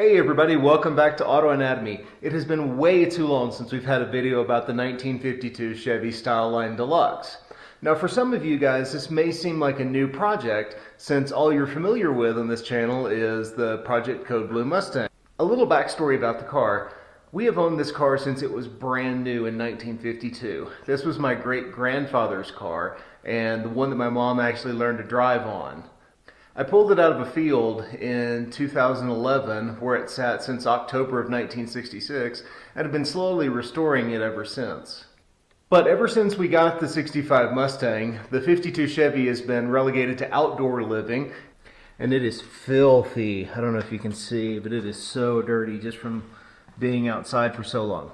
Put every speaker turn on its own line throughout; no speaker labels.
Hey everybody, welcome back to Auto Anatomy. It has been way too long since we've had a video about the 1952 Chevy Styleline Deluxe. Now for some of you guys, this may seem like a new project since all you're familiar with on this channel is the Project Code Blue Mustang. A little backstory about the car. We have owned this car since it was brand new in 1952. This was my great-grandfather's car and the one that my mom actually learned to drive on. I pulled it out of a field in 2011 where it sat since October of 1966 and have been slowly restoring it ever since. But ever since we got the 65 Mustang, the 52 Chevy has been relegated to outdoor living, and it is filthy. I don't know if you can see, but it is so dirty just from being outside for so long.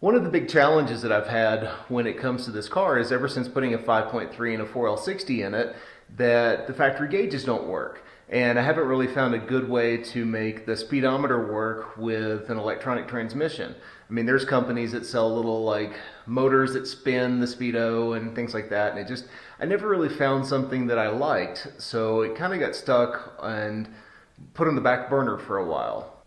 One of the big challenges that I've had when it comes to this car is ever since putting a 5.3 and a 4L60 in it, that the factory gauges don't work. And I haven't really found a good way to make the speedometer work with an electronic transmission. I mean, there's companies that sell little like motors that spin the speedo and things like that, and I never really found something that I liked, so it kind of got stuck and put on the back burner for a while.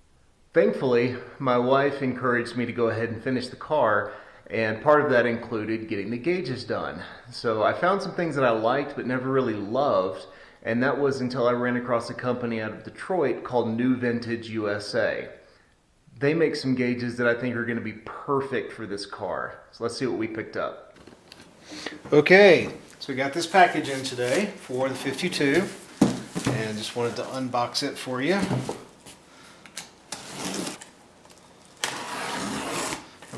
Thankfully, my wife encouraged me to go ahead and finish the car, and part of that included getting the gauges done. So I found some things that I liked but never really loved, and that was until I ran across a company out of Detroit called New Vintage USA. They make some gauges that I think are going to be perfect for this car. So let's see what we picked up.
Okay, so we got this package in today for the 52, and just wanted to unbox it for you.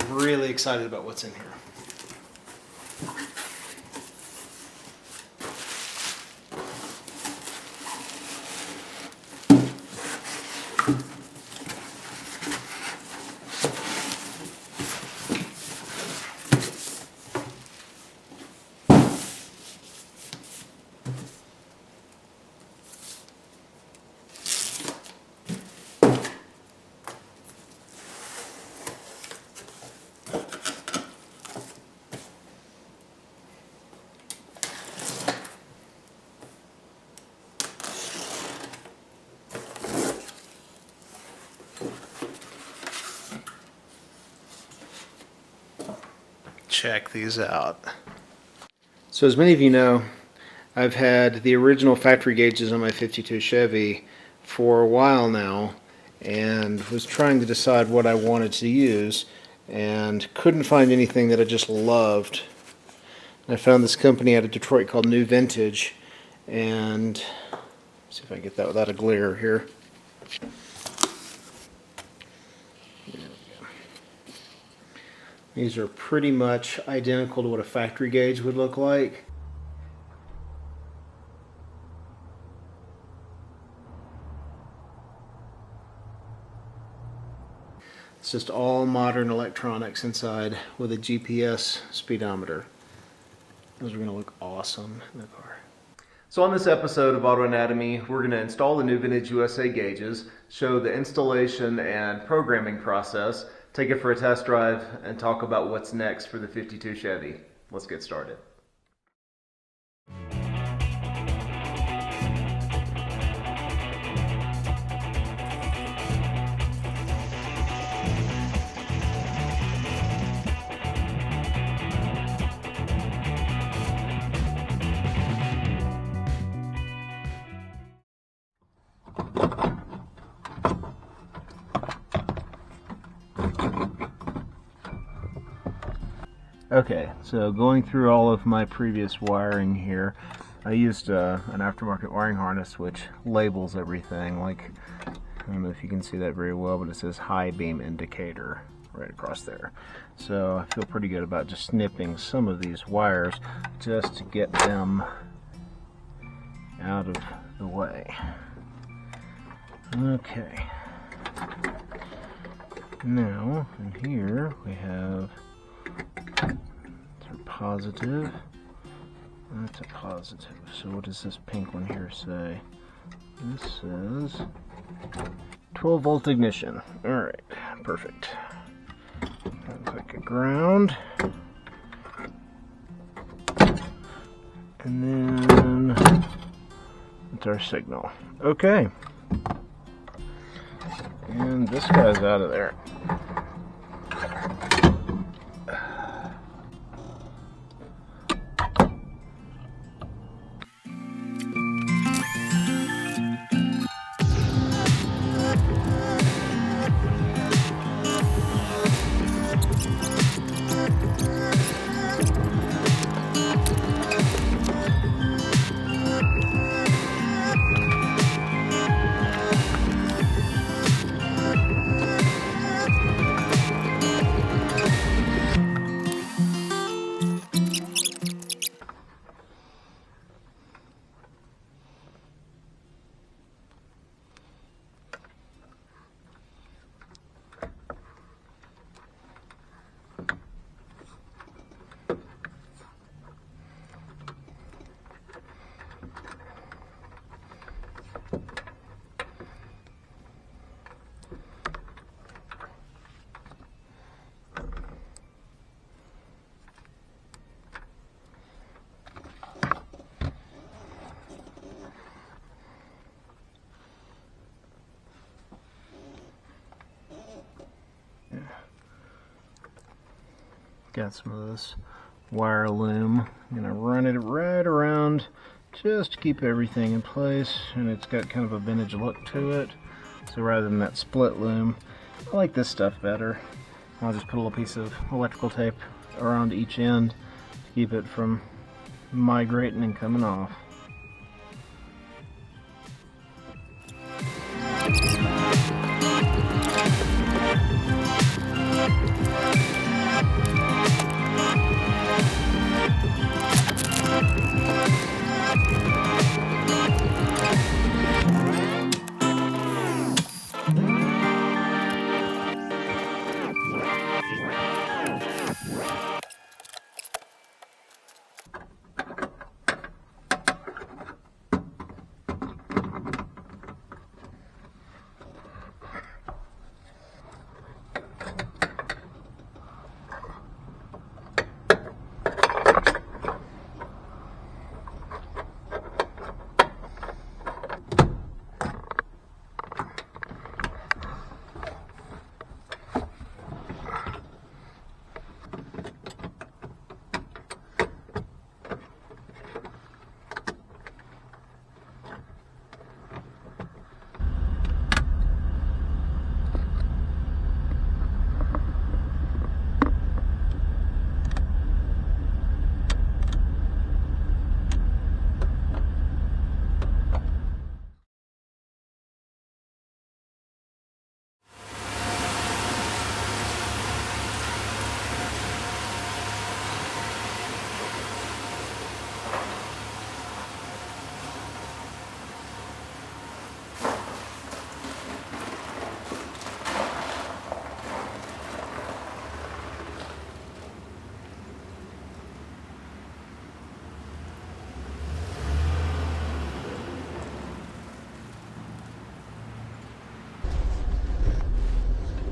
I'm really excited about what's in here. Check these out. So as many of you know, I've had the original factory gauges on my 52 Chevy for a while now and was trying to decide what I wanted to use and couldn't find anything that I just loved. And I found this company out of Detroit called New Vintage, and see if I can get that without a glare here. These are pretty much identical to what a factory gauge would look like. It's just all modern electronics inside with a GPS speedometer. Those are going to look awesome in the car.
So on this episode of Auto Anatomy, we're going to install the New Vintage USA gauges, show the installation and programming process, take it for a test drive, and talk about what's next for the 52 Chevy. Let's get started. Okay, so going through all of my previous wiring here, I used an aftermarket wiring harness which labels everything. Like, I don't know if you can see that very well, but it says high beam indicator right across there. So I feel pretty good about just snipping some of these wires just to get them out of the way. Okay. Now, in here we have positive. That's a positive. So what does this pink one here say? This says 12 volt ignition. Alright, perfect. Looks like a ground. And then it's our signal. Okay.
And this guy's out of there. Got some of this wire loom. I'm gonna run it right around just to keep everything in place, and it's got kind of a vintage look to it. So rather than that split loom, I like this stuff better. I'll just put a little piece of electrical tape around each end to keep it from migrating and coming off.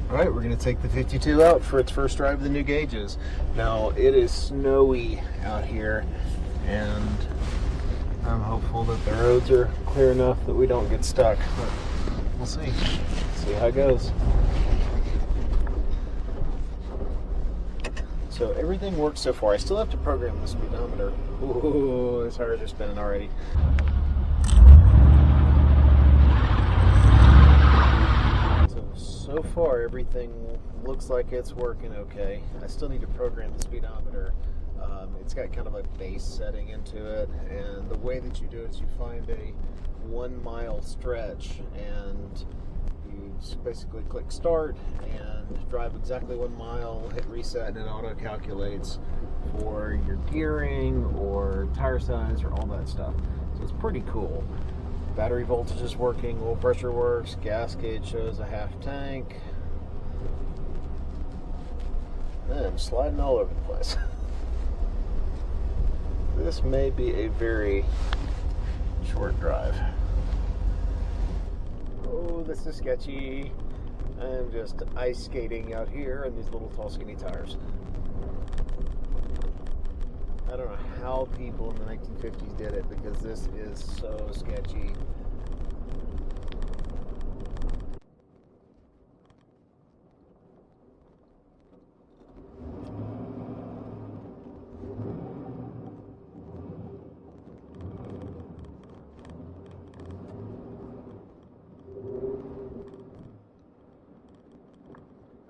Alright, we're going to take the 52 out for its first drive of the new gauges. Now, it is snowy out here, and I'm hopeful that the roads are clear enough that we don't get stuck. But we'll see. See how it goes. So everything works so far. I still have to program the speedometer. Ooh, the tires are spinning already. So far, everything looks like it's working okay. I still need to program the speedometer. It's got kind of a base setting into it, and the way that you do it is you find a 1 mile stretch, and you just basically click start and drive exactly 1 mile, hit reset, and it auto calculates for your gearing or tire size or all that stuff. So it's pretty cool. Battery voltage is working, oil pressure works, gas gauge shows a half tank. Man, I'm sliding all over the place. This may be a very short drive. Oh, this is sketchy. I'm just ice skating out here in these little tall skinny tires. I don't know how people in the 1950s did it, because this is so sketchy.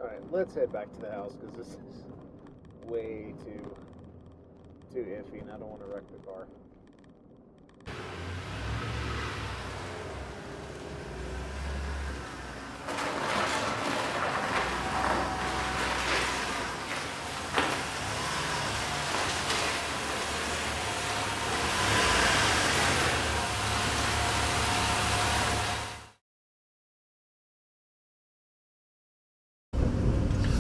Alright, let's head back to the house because this is way too iffy and I don't want to wreck the car.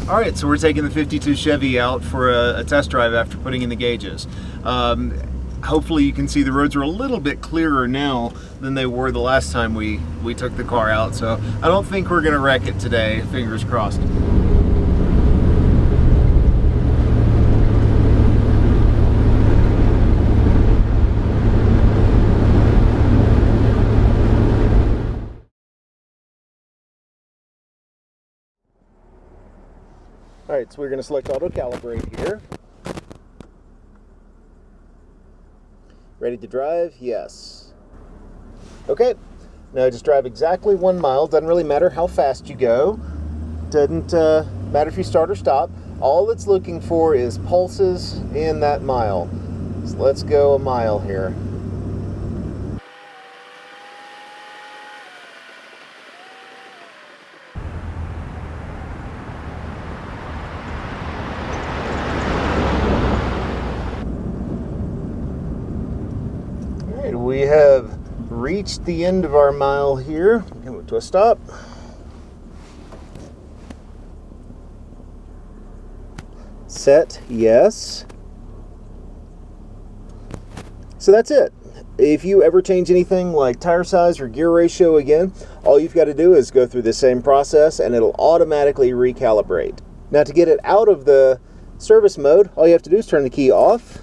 All right, so we're taking the 52 Chevy out for a test drive after putting in the gauges. Hopefully you can see the roads are a little bit clearer now than they were the last time we took the car out, so I don't think we're gonna wreck it today, fingers crossed. Alright, so we're going to select auto calibrate here. Ready to drive? Yes. Okay, now just drive exactly 1 mile. Doesn't really matter how fast you go. Doesn't matter if you start or stop. All it's looking for is pulses in that mile. So let's go a mile here. We have reached the end of our mile here. Come to a stop. Set, yes. So that's it. If you ever change anything like tire size or gear ratio again, all you've got to do is go through the same process and it'll automatically recalibrate. Now to get it out of the service mode, all you have to do is turn the key off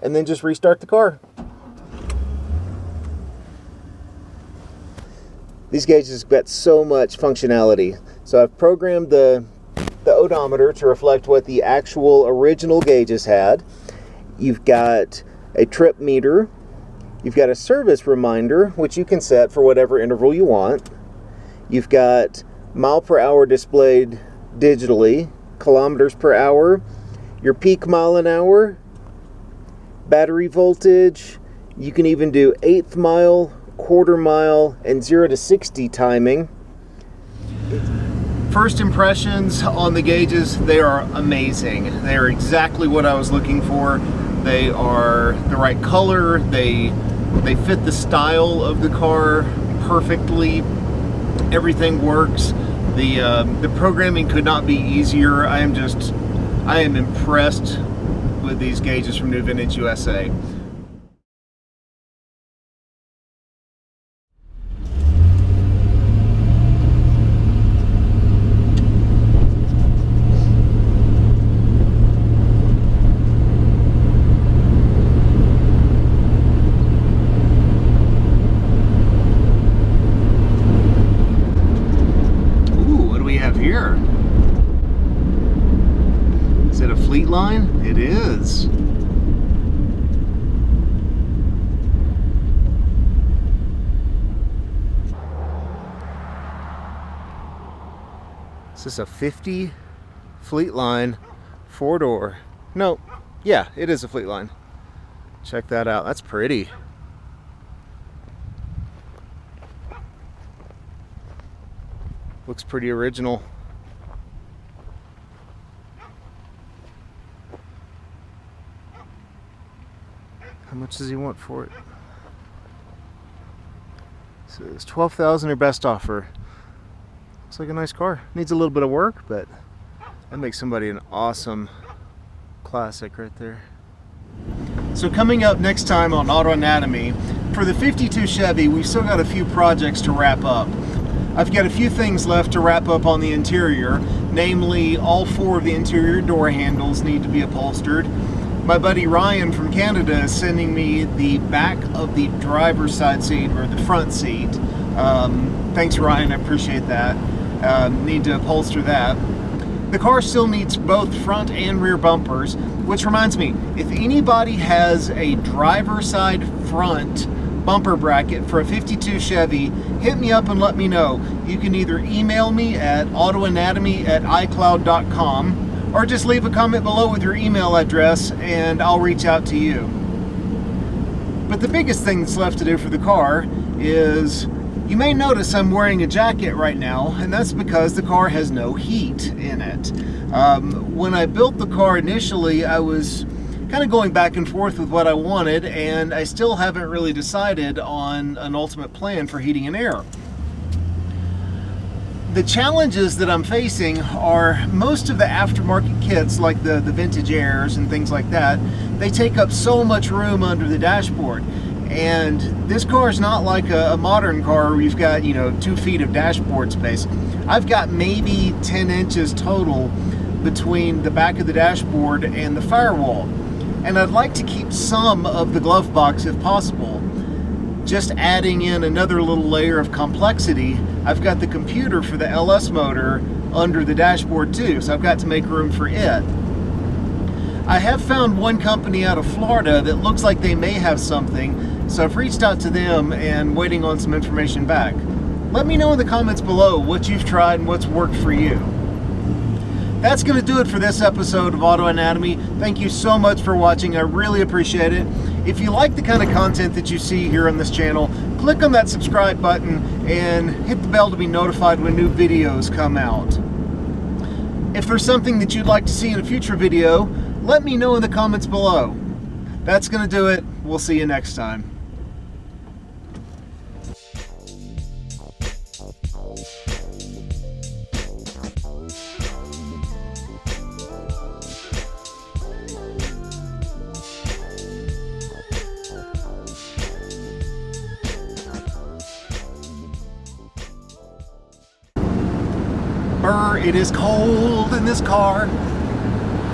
and then just restart the car. These gauges got so much functionality. So I've programmed the odometer to reflect what the actual original gauges had. You've got a trip meter. You've got a service reminder, which you can set for whatever interval you want. You've got mile per hour displayed digitally, kilometers per hour, your peak mile an hour, battery voltage. You can even do 1/8 mile, 1/4 mile, and 0 to 60 timing. First impressions on the gauges, they are amazing. They are exactly what I was looking for. They are the right color. They fit the style of the car perfectly. Everything works. The programming could not be easier. I am impressed with these gauges from New Vintage USA. Ooh, what do we have here? Is it a fleet line? It is. Is this a 50 fleet line 4-door? No, yeah, it is a fleet line. Check that out. That's pretty. Looks pretty original. How much does he want for it? So it's $12,000 or best offer. Looks like a nice car. Needs a little bit of work, but that makes somebody an awesome classic right there. So coming up next time on Auto Anatomy, for the 52 Chevy, we've still got a few projects to wrap up. I've got a few things left to wrap up on the interior, namely all 4 of the interior door handles need to be upholstered. My buddy Ryan from Canada is sending me the back of the driver's side seat, or the front seat. Thanks Ryan, I appreciate that. Need to upholster that. The car still needs both front and rear bumpers, which reminds me, if anybody has a driver's side front
bumper bracket for a 52 Chevy, hit me up and let me know. You can either email me at autoanatomy@icloud.com or just leave a comment below with your email address and I'll reach out to you. But the biggest thing that's left to do for the car is, you may notice I'm wearing a jacket right now, and that's because the car has no heat in it. When I built the car initially, I was kind of going back and forth with what I wanted, and I still haven't really decided on an ultimate plan for heating and air. The challenges that I'm facing are most of the aftermarket kits, like the vintage airs and things like that, they take up so much room under the dashboard. And this car is not like a modern car where you've got, 2 feet of dashboard space. I've got maybe 10 inches total between the back of the dashboard and the firewall. And I'd like to keep some of the glove box if possible. Just adding in another little layer of complexity, I've got the computer for the LS motor under the dashboard too, so I've got to make room for it. I have found one company out of Florida that looks like they may have something, so I've reached out to them and waiting on some information back. Let me know in the comments below what you've tried and what's worked for you. That's going to do it for this episode of Auto Anatomy. Thank you so much for watching. I really appreciate it. If you like the kind of content that you see here on this channel, click on that subscribe button and hit the bell to be notified when new videos come out. If there's something that you'd like to see in a future video, let me know in the comments below. That's going to do it. We'll see you next time. Brr, it is cold in this car.